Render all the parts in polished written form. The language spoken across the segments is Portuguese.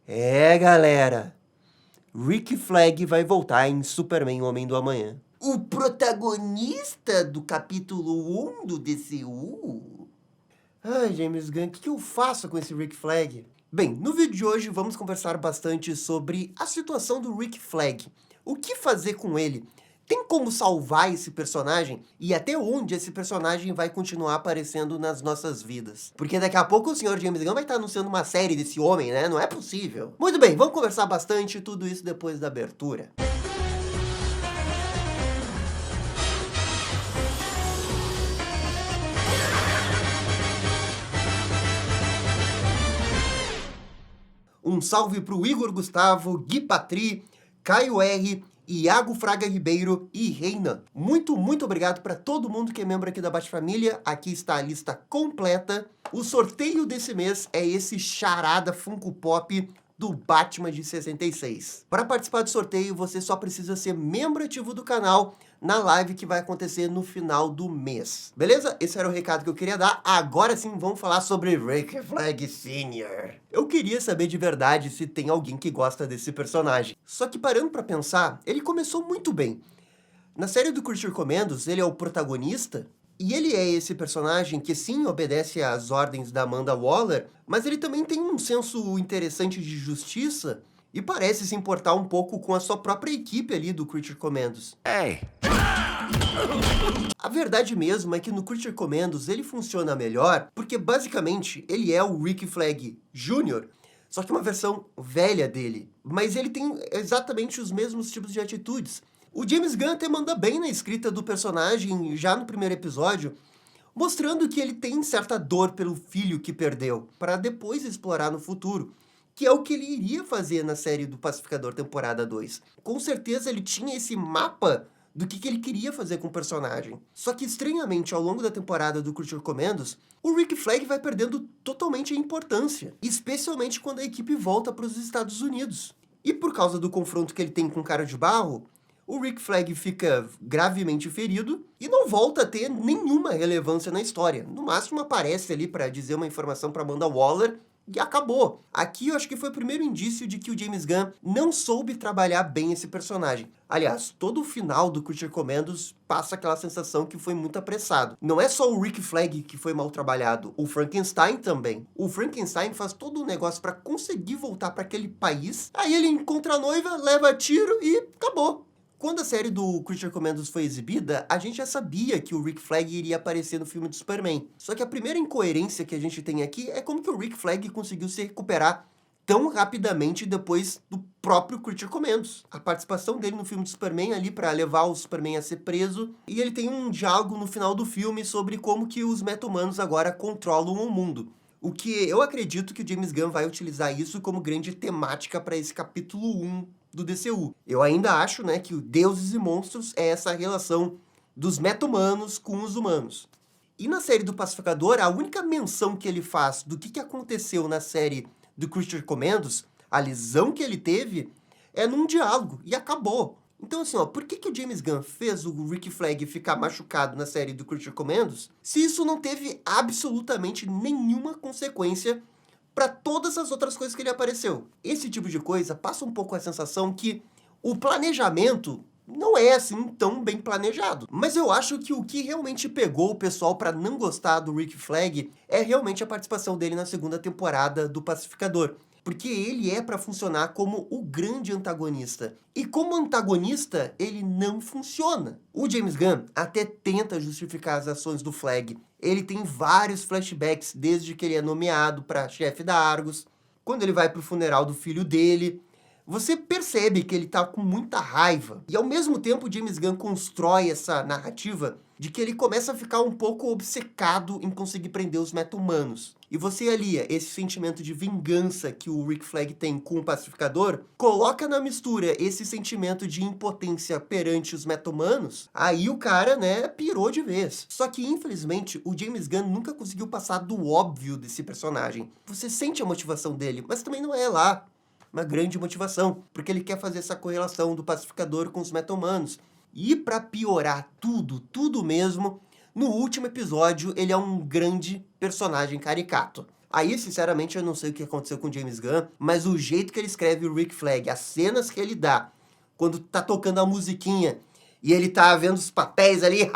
É, galera, Rick Flag vai voltar em Superman Homem do Amanhã. O protagonista do capítulo 1 do DCU? Ai, James Gunn, o que eu faço com esse Rick Flag? Bem, no vídeo de hoje vamos conversar bastante sobre a situação do Rick Flag. O que fazer com ele? Tem como salvar esse personagem? E até onde esse personagem vai continuar aparecendo nas nossas vidas? Porque daqui a pouco o Sr. James Gunn vai estar anunciando uma série desse homem, né? Não é possível. Muito bem, vamos conversar bastante, tudo isso depois da abertura. Um salve para o Igor Gustavo, Gui Patri, Caio R., Iago Fraga Ribeiro e Reina. Muito obrigado para todo mundo que é membro aqui da Bat-Família. Aqui está a lista completa. O sorteio desse mês é esse charada Funko Pop do Batman de 66. Para participar do sorteio, você só precisa ser membro ativo do canal na live que vai acontecer no final do mês. Beleza? Esse era o recado que eu queria dar. Agora sim, vamos falar sobre Rick Flag Sr. Eu queria saber de verdade se tem alguém que gosta desse personagem. Só que parando para pensar, ele começou muito bem. Na série do Curtir Comendos, ele é o protagonista, e ele é esse personagem que sim obedece às ordens da Amanda Waller, mas ele também tem um senso interessante de justiça e parece se importar um pouco com a sua própria equipe ali do Creature Commandos. Hey. A verdade mesmo é que no Creature Commandos ele funciona melhor porque basicamente ele é o Rick Flag Jr., só que uma versão velha dele, mas ele tem exatamente os mesmos tipos de atitudes. O James Gunn até manda bem na escrita do personagem já no primeiro episódio, mostrando que ele tem certa dor pelo filho que perdeu, para depois explorar no futuro, que é o que ele iria fazer na série do Pacificador temporada 2. Com certeza ele tinha esse mapa do que ele queria fazer com o personagem. Só que estranhamente, ao longo da temporada do Creature Commandos, o Rick Flag vai perdendo totalmente a importância, especialmente quando a equipe volta para os Estados Unidos. E por causa do confronto que ele tem com o Cara de Barro, o Rick Flag fica gravemente ferido e não volta a ter nenhuma relevância na história. No máximo aparece ali para dizer uma informação para Amanda Waller e acabou. Aqui eu acho que foi o primeiro indício de que o James Gunn não soube trabalhar bem esse personagem. Aliás, todo o final do Creature Commandos passa aquela sensação que foi muito apressado. Não é só o Rick Flag que foi mal trabalhado, o Frankenstein também. O Frankenstein faz todo o negócio para conseguir voltar para aquele país, aí ele encontra a noiva, leva tiro e acabou. Quando a série do Creature Commandos foi exibida, a gente já sabia que o Rick Flag iria aparecer no filme do Superman. Só que a primeira incoerência que a gente tem aqui é como que o Rick Flag conseguiu se recuperar tão rapidamente depois do próprio Creature Commandos. A participação dele no filme do Superman ali para levar o Superman a ser preso, e ele tem um diálogo no final do filme sobre como que os meta-humanos agora controlam o mundo. O que eu acredito que o James Gunn vai utilizar isso como grande temática para esse capítulo 1 do DCU. Eu ainda acho, né, que o Deuses e Monstros é essa relação dos meta-humanos com os humanos. E na série do Pacificador, a única menção que ele faz do que aconteceu na série do Creature Commandos, a lesão que ele teve, é num diálogo, e acabou. Então assim, por que o James Gunn fez o Rick Flag ficar machucado na série do Creature Commandos, se isso não teve absolutamente nenhuma consequência para todas as outras coisas que ele apareceu? Esse tipo de coisa passa um pouco a sensação que o planejamento não é assim tão bem planejado. Mas eu acho que o que realmente pegou o pessoal para não gostar do Rick Flag é realmente a participação dele na segunda temporada do Pacificador. Porque ele é para funcionar como o grande antagonista. E como antagonista, ele não funciona. O James Gunn até tenta justificar as ações do Flag. Ele tem vários flashbacks desde que ele é nomeado para chefe da Argus, quando ele vai para o funeral do filho dele. Você percebe que ele tá com muita raiva. E ao mesmo tempo, o James Gunn constrói essa narrativa de que ele começa a ficar um pouco obcecado em conseguir prender os meta-humanos. E você alia esse sentimento de vingança que o Rick Flag tem com o Pacificador, coloca na mistura esse sentimento de impotência perante os meta-humanos, aí o cara, né, pirou de vez. Só que, infelizmente, o James Gunn nunca conseguiu passar do óbvio desse personagem. Você sente a motivação dele, mas também não é lá uma grande motivação, porque ele quer fazer essa correlação do Pacificador com os meta-humanos. E para piorar tudo mesmo, no último episódio ele é um grande personagem caricato. Aí, sinceramente, eu não sei o que aconteceu com o James Gunn, mas o jeito que ele escreve o Rick Flag, as cenas que ele dá, quando tá tocando a musiquinha e ele tá vendo os papéis ali,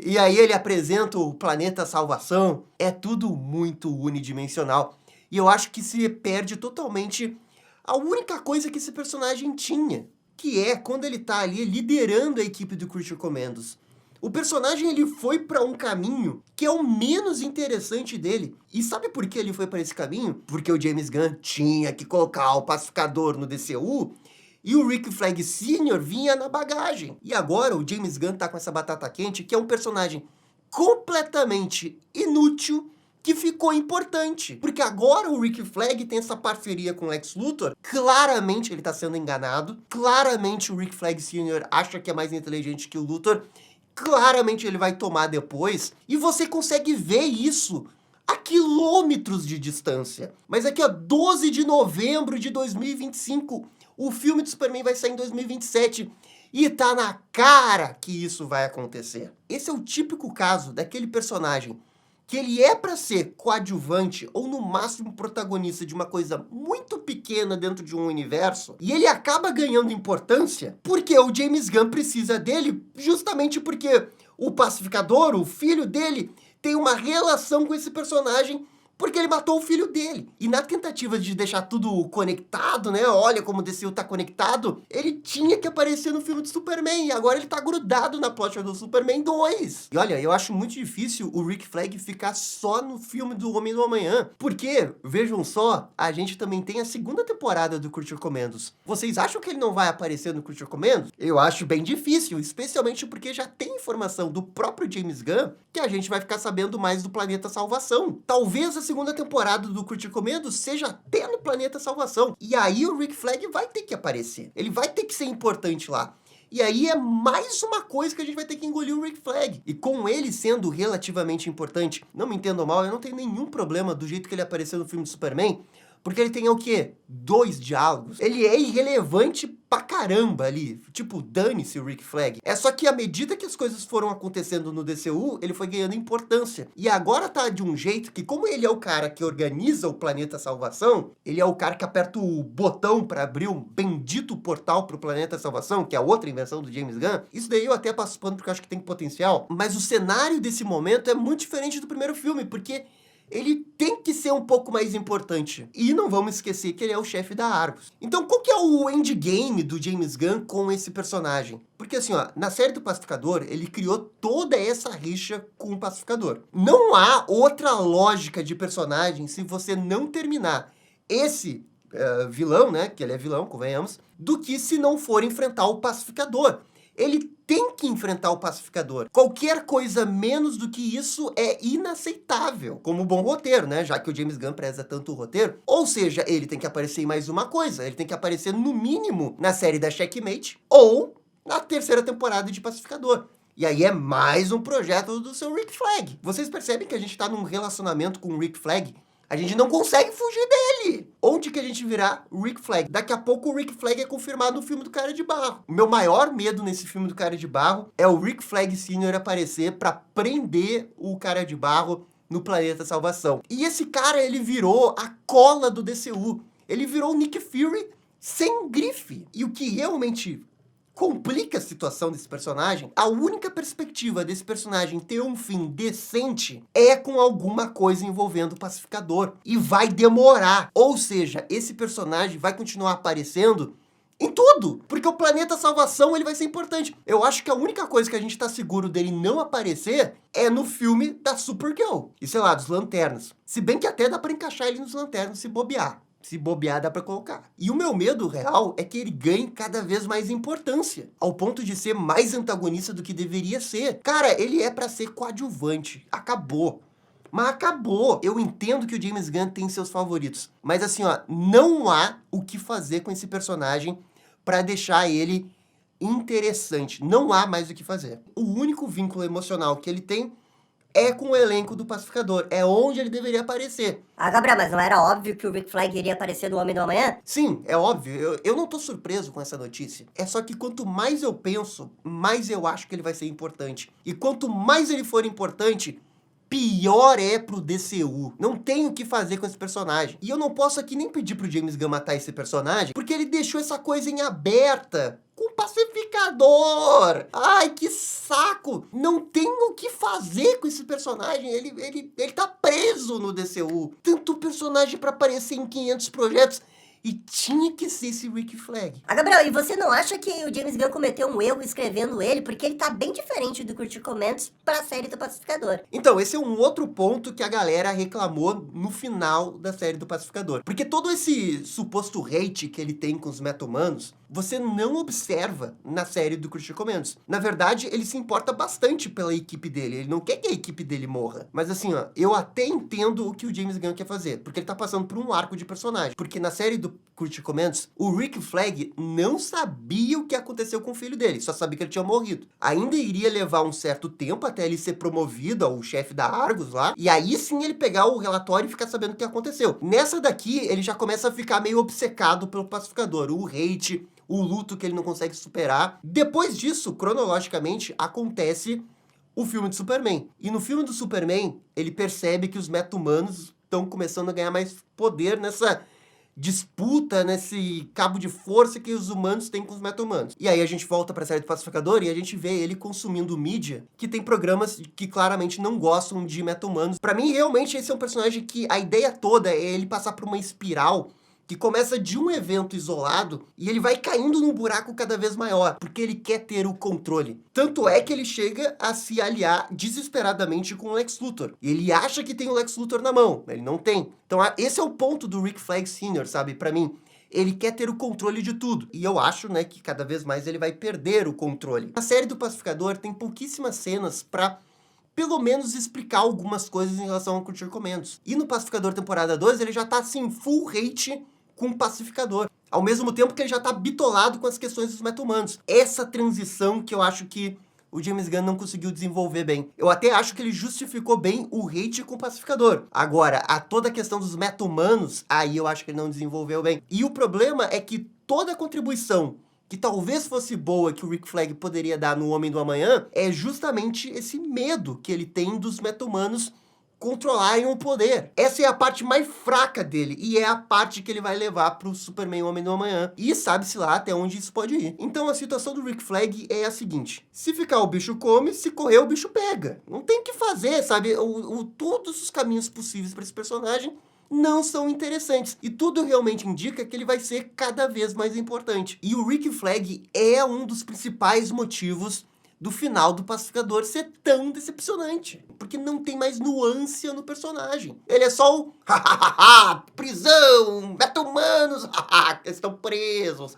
e aí ele apresenta o planeta salvação, é tudo muito unidimensional. E eu acho que se perde totalmente a única coisa que esse personagem tinha, que é quando ele tá ali liderando a equipe do Creature Commandos. O personagem ele foi para um caminho que é o menos interessante dele. E sabe por que ele foi para esse caminho? Porque o James Gunn tinha que colocar o pacificador no DCU e o Rick Flag Sr. vinha na bagagem. E agora o James Gunn tá com essa batata quente, que é um personagem completamente inútil, que ficou importante. Porque agora o Rick Flag tem essa parceria com o Lex Luthor. Claramente ele tá sendo enganado. Claramente o Rick Flag Sr. acha que é mais inteligente que o Luthor. Claramente ele vai tomar depois. E você consegue ver isso a quilômetros de distância. Mas aqui, ó, 12 de novembro de 2025, o filme do Superman vai sair em 2027. E tá na cara que isso vai acontecer. Esse é o típico caso daquele personagem que ele é para ser coadjuvante ou no máximo protagonista de uma coisa muito pequena dentro de um universo, e ele acaba ganhando importância porque o James Gunn precisa dele, justamente porque o pacificador, o filho dele, tem uma relação com esse personagem porque ele matou o filho dele. E na tentativa de deixar tudo conectado, né? Olha como o DCU tá conectado. Ele tinha que aparecer no filme do Superman. E agora ele tá grudado na plot do Superman 2. E olha, eu acho muito difícil o Rick Flag ficar só no filme do Homem do Amanhã. Porque, vejam só, a gente também tem a segunda temporada do Creature Commandos. Vocês acham que ele não vai aparecer no Creature Commandos? Eu acho bem difícil, especialmente porque já tem informação do próprio James Gunn que a gente vai ficar sabendo mais do Planeta Salvação. Talvez a segunda temporada do Creature Commandos seja até no Planeta Salvação. E aí o Rick Flag vai ter que aparecer. Ele vai ter que ser importante lá. E aí é mais uma coisa que a gente vai ter que engolir o Rick Flag. E com ele sendo relativamente importante, não me entendam mal, eu não tenho nenhum problema do jeito que ele apareceu no filme do Superman, porque ele tem o quê? 2 diálogos. Ele é irrelevante pra caramba ali. Tipo, dane-se o Rick Flag. É só que à medida que as coisas foram acontecendo no DCU, ele foi ganhando importância. E agora tá de um jeito que, como ele é o cara que organiza o Planeta Salvação, ele é o cara que aperta o botão pra abrir um bendito portal pro Planeta Salvação, que é a outra invenção do James Gunn. Isso daí eu até passo pano porque eu acho que tem potencial. Mas o cenário desse momento é muito diferente do primeiro filme, porque ele tem que ser um pouco mais importante. E não vamos esquecer que ele é o chefe da Argus. Então, qual que é o endgame do James Gunn com esse personagem? Porque assim, ó, na série do Pacificador, ele criou toda essa rixa com o Pacificador. Não há outra lógica de personagem se você não terminar esse vilão, né, que ele é vilão, convenhamos, do que se não for enfrentar o Pacificador. Ele tem que enfrentar o Pacificador. Qualquer coisa menos do que isso é inaceitável. Como bom roteiro, né? Já que o James Gunn preza tanto o roteiro. Ou seja, ele tem que aparecer em mais uma coisa. Ele tem que aparecer, no mínimo, na série da Checkmate ou na terceira temporada de Pacificador. E aí é mais um projeto do seu Rick Flag. Vocês percebem que a gente tá num relacionamento com o Rick Flag? A gente não consegue fugir dele. Onde que a gente virá Rick Flag? Daqui a pouco o Rick Flag é confirmado no filme do Cara de Barro. O meu maior medo nesse filme do Cara de Barro é o Rick Flag Sr. aparecer pra prender o Cara de Barro no Planeta Salvação. E esse cara, ele virou a cola do DCU. Ele virou o Nick Fury sem grife. E o que realmente complica a situação desse personagem, a única perspectiva desse personagem ter um fim decente é com alguma coisa envolvendo o Pacificador. E vai demorar. Ou seja, esse personagem vai continuar aparecendo em tudo, porque o Planeta Salvação ele vai ser importante. Eu acho que a única coisa que a gente tá seguro dele não aparecer é no filme da Supergirl. E sei lá, dos Lanternas. Se bem que até dá pra encaixar ele nos Lanternas se bobear. Se bobear, dá pra colocar. E o meu medo real é que ele ganhe cada vez mais importância, ao ponto de ser mais antagonista do que deveria ser. Cara, ele é pra ser coadjuvante. Acabou. Mas acabou. Eu entendo que o James Gunn tem seus favoritos. Mas assim, ó, não há o que fazer com esse personagem pra deixar ele interessante. Não há mais o que fazer. O único vínculo emocional que ele tem é com o elenco do Pacificador. É onde ele deveria aparecer. Ah, Gabriel, mas não era óbvio que o Rick Flag iria aparecer no Homem do Amanhã? Sim, é óbvio. Eu não tô surpreso com essa notícia. É só que quanto mais eu penso, mais eu acho que ele vai ser importante. E quanto mais ele for importante, pior é pro DCU. Não tem o que fazer com esse personagem. E eu não posso aqui nem pedir pro James Gunn matar esse personagem, porque ele deixou essa coisa em aberta com o Pacificador. Ai, que saco! Não tem o que fazer com esse personagem. Ele tá preso no DCU. Tanto personagem pra aparecer em 500 projetos. E tinha que ser esse Rick Flag. Ah, Gabriel, e você não acha que o James Gunn cometeu um erro escrevendo ele? Porque ele tá bem diferente do Curtir Comentos pra série do Pacificador. Então, esse é um outro ponto que a galera reclamou no final da série do Pacificador. Porque todo esse suposto hate que ele tem com os meta-humanos, você não observa na série do Curtir Comentos. Na verdade, ele se importa bastante pela equipe dele. Ele não quer que a equipe dele morra. Mas assim, ó, eu até entendo o que o James Gunn quer fazer. Porque ele tá passando por um arco de personagem. Porque na série do Curtir Comentos, o Rick Flag não sabia o que aconteceu com o filho dele. Só sabia que ele tinha morrido. Ainda iria levar um certo tempo até ele ser promovido ao chefe da Argus lá. E aí sim ele pegar o relatório e ficar sabendo o que aconteceu. Nessa daqui, ele já começa a ficar meio obcecado pelo Pacificador. O hate, o luto que ele não consegue superar. Depois disso, cronologicamente, acontece o filme do Superman. E no filme do Superman, ele percebe que os meta-humanos estão começando a ganhar mais poder nessa disputa, nesse cabo de força que os humanos têm com os meta-humanos. E aí a gente volta pra série do Pacificador e a gente vê ele consumindo mídia que tem programas que claramente não gostam de meta-humanos. Pra mim, realmente, esse é um personagem que a ideia toda é ele passar por uma espiral que começa de um evento isolado e ele vai caindo num buraco cada vez maior, porque ele quer ter o controle. Tanto é que ele chega a se aliar desesperadamente com o Lex Luthor. Ele acha que tem o Lex Luthor na mão, ele não tem. Então esse é o ponto do Rick Flag Sr., sabe? Pra mim, ele quer ter o controle de tudo. E eu acho, né, que cada vez mais ele vai perder o controle. A série do Pacificador tem pouquíssimas cenas pra pelo menos explicar algumas coisas em relação ao Curtir Comentos. E no Pacificador temporada 2, ele já tá assim, full hate com o Pacificador. Ao mesmo tempo que ele já tá bitolado com as questões dos meta-humanos. Essa transição que eu acho que o James Gunn não conseguiu desenvolver bem. Eu até acho que ele justificou bem o hate com o Pacificador. Agora, toda a questão dos meta-humanos, aí eu acho que ele não desenvolveu bem. E o problema é que toda a contribuição que talvez fosse boa que o Rick Flag poderia dar no Homem do Amanhã é justamente esse medo que ele tem dos meta-humanos controlarem o poder. Essa é a parte mais fraca dele, e é a parte que ele vai levar pro Superman Homem do Amanhã. E sabe-se lá até onde isso pode ir. Então a situação do Rick Flag é a seguinte: se ficar o bicho come, se correr o bicho pega. Não tem o que fazer, sabe? Todos os caminhos possíveis para esse personagem não são interessantes. E tudo realmente indica que ele vai ser cada vez mais importante. E o Rick Flag é um dos principais motivos do final do Pacificador ser tão decepcionante. Porque não tem mais nuance no personagem. Ele é só o prisão, meta-humanos, estão presos.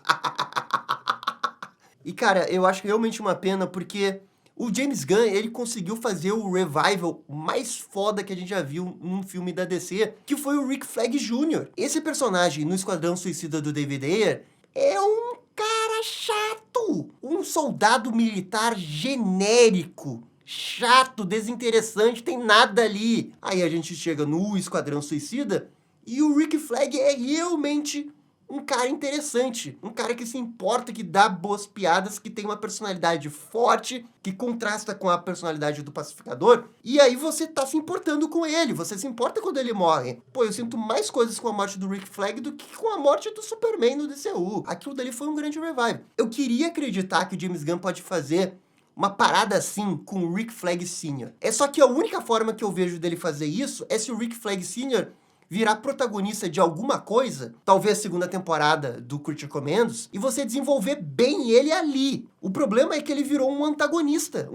E cara, eu acho realmente uma pena porque o James Gunn, ele conseguiu fazer o revival mais foda que a gente já viu num filme da DC, que foi o Rick Flag Jr. Esse personagem no Esquadrão Suicida do David Ayer é um cara chato, um soldado militar genérico, chato, desinteressante, tem nada ali. Aí a gente chega no Esquadrão Suicida e o Rick Flag é realmente um cara interessante, um cara que se importa, que dá boas piadas, que tem uma personalidade forte, que contrasta com a personalidade do Pacificador, e aí você tá se importando com ele, você se importa quando ele morre. Pô, eu sinto mais coisas com a morte do Rick Flag do que com a morte do Superman no DCU. Aquilo dali foi um grande revive. Eu queria acreditar que o James Gunn pode fazer uma parada assim com o Rick Flag Sr. É só que a única forma que eu vejo dele fazer isso é se o Rick Flag Sr. virar protagonista de alguma coisa, talvez segunda temporada do Curtir Comentos, e você desenvolver bem ele ali. O problema é que ele virou um antagonista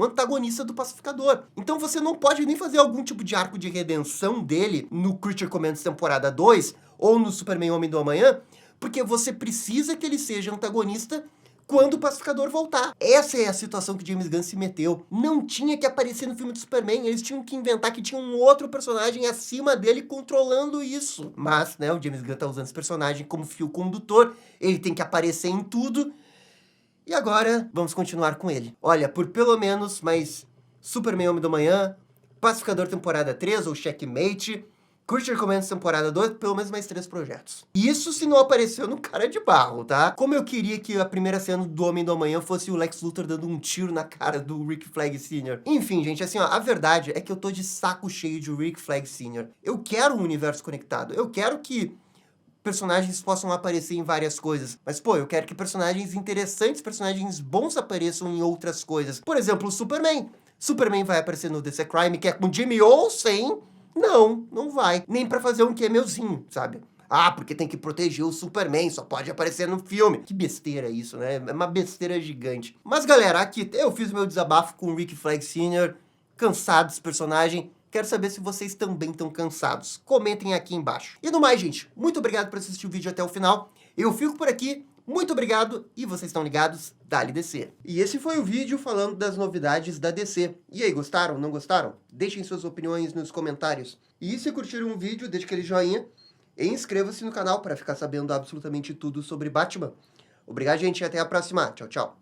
do Pacificador. Então você não pode nem fazer algum tipo de arco de redenção dele no Curtir Comentos temporada 2, ou no Superman Homem do Amanhã, porque você precisa que ele seja antagonista quando o Pacificador voltar. Essa é a situação que James Gunn se meteu. Não tinha que aparecer no filme do Superman, eles tinham que inventar que tinha um outro personagem acima dele controlando isso. Mas, né, o James Gunn tá usando esse personagem como fio condutor, ele tem que aparecer em tudo. E agora, vamos continuar com ele. Olha, por pelo menos mais Superman Homem do Amanhã, Pacificador temporada 3, ou Checkmate, Curte e recomendo temporada 2, pelo menos mais 3 projetos. Isso se não apareceu no Cara de Barro, tá? Como eu queria que a primeira cena do Homem do Amanhã fosse o Lex Luthor dando um tiro na cara do Rick Flag Sr. Enfim, gente, assim, ó, a verdade é que eu tô de saco cheio de Rick Flag Sr. Eu quero um universo conectado. Eu quero que personagens possam aparecer em várias coisas. Mas, pô, eu quero que personagens interessantes, personagens bons apareçam em outras coisas. Por exemplo, o Superman. Superman vai aparecer no DC Crime, que é com Jimmy Olsen? Não vai. Nem pra fazer um cameozinho, sabe? Ah, porque tem que proteger o Superman, só pode aparecer no filme. Que besteira isso, né? É uma besteira gigante. Mas, galera, aqui eu fiz o meu desabafo com o Rick Flag Sr., cansado desse personagem. Quero saber se vocês também estão cansados. Comentem aqui embaixo. E no mais, gente, muito obrigado por assistir o vídeo até o final. Eu fico por aqui. Muito obrigado, e vocês estão ligados? Dale DC. E esse foi o vídeo falando das novidades da DC. E aí, gostaram? Não gostaram? Deixem suas opiniões nos comentários. E se curtiram o vídeo, deixe aquele joinha e inscreva-se no canal para ficar sabendo absolutamente tudo sobre Batman. Obrigado, gente, e até a próxima. Tchau, tchau.